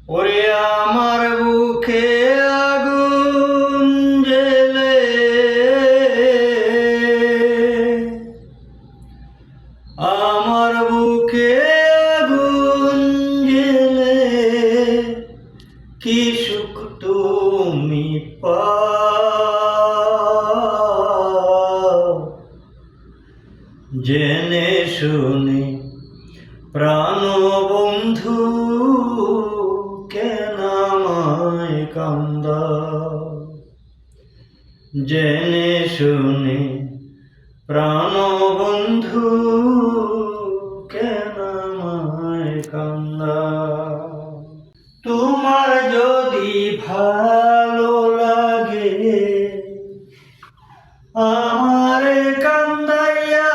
ওরে আমার বুকে আগুন জ্বেলে আমার বুকে আগুন জ্বেলে কি সুখ তুমি পাও জেনে শুনে প্রাণ বন্ধু কেন আমায় কান্দাও জেনে শুনে প্রাণ বন্ধু কেন আমায় কান্দাও তোমার যদি ভালো লাগে আমারে কান্দাইয়া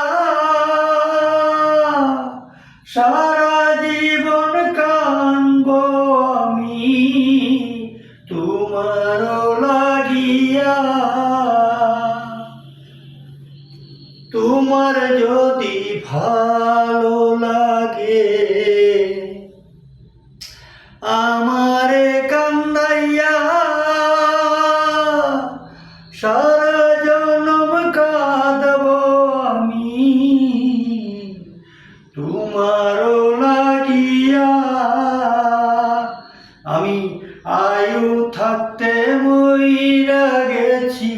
সারা জীবন কানব আমি তোমারও লাগিয়া তোমার যদি ভালো লাগে আমারে কান্দাইয়া সারা জনম কাঁদব আমি তোমারও লাগিয়া আমি আয়ু থাকতে মইরা গেছি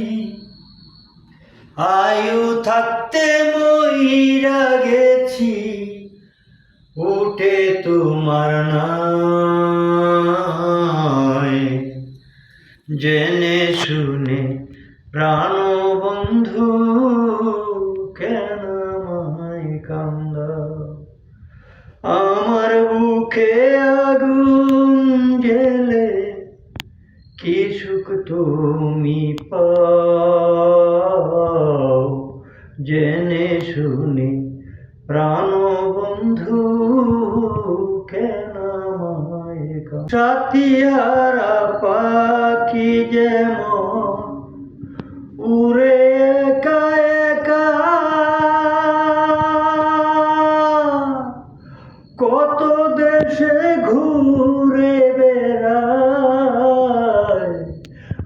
আয়ু থাকতে মইরা গেছি উঠে তোমার নাই জেনে শুনে প্রাণ বন্ধু কেন আমায় কান্দাও আমার বুকে আগুন জ্বেলে কি সুখ তুমি পাও জেনে শুনে প্রাণ বন্ধু কেন আমায় কাঁদাও সাথীহারা পাখি যেমন উড়ে একা একা কত দেশে ঘুরে বেড়ায়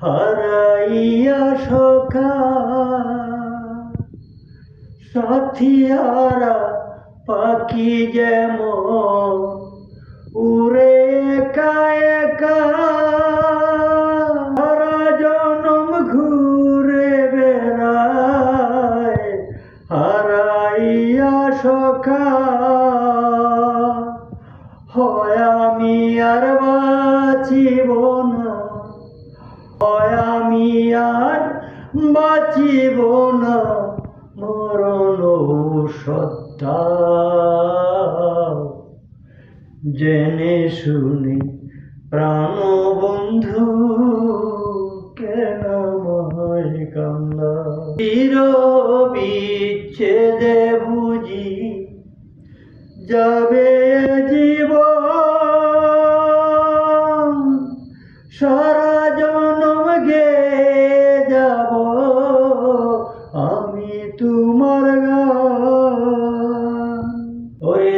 হারাইয়া সখা সাথীহারা পাখি যেমন উড়ে একা একা সারা জনম ঘুরে বেড়ায় হারাইয়া সখা হয় আমি আর বাঁচিব না হয় আমি আর বাঁচিব না মরণ সত্তা জেনে শুনে প্রাণ বন্ধু কেন আমায় কান্দাও চির বিচ্ছেদে বুঝি যাবে জীবন সারা জনম গে যাব আমি তোমার গান ওই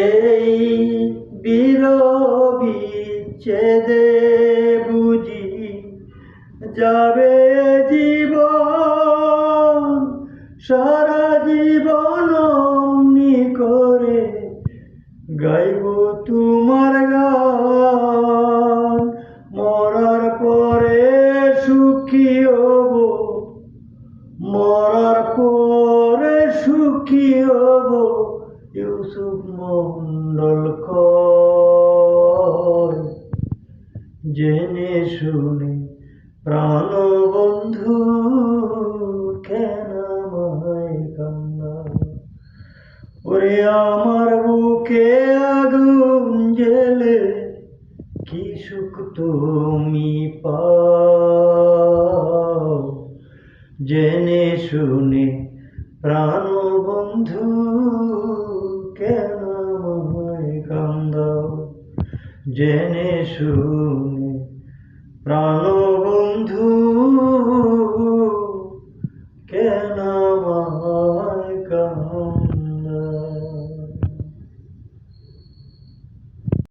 বিচ্ছেদে বুঝি যাবে জীবন সারা জীবন অমনি করে গাইব তোমার গান মরার পরে সুখী হব মরার পরে সুখী হব ইউসুফ মন্ডল কয় জেনে শুনে প্রাণ বন্ধু কেন আমায় কান্দাও ওরে আমার বুকে আগুন জ্বেলে কি সুখ তুমি পাও জেনে শুনে প্রাণ বন্ধু কেন আমায় কান্দাও জেনে শুনে প্রাণ বন্ধু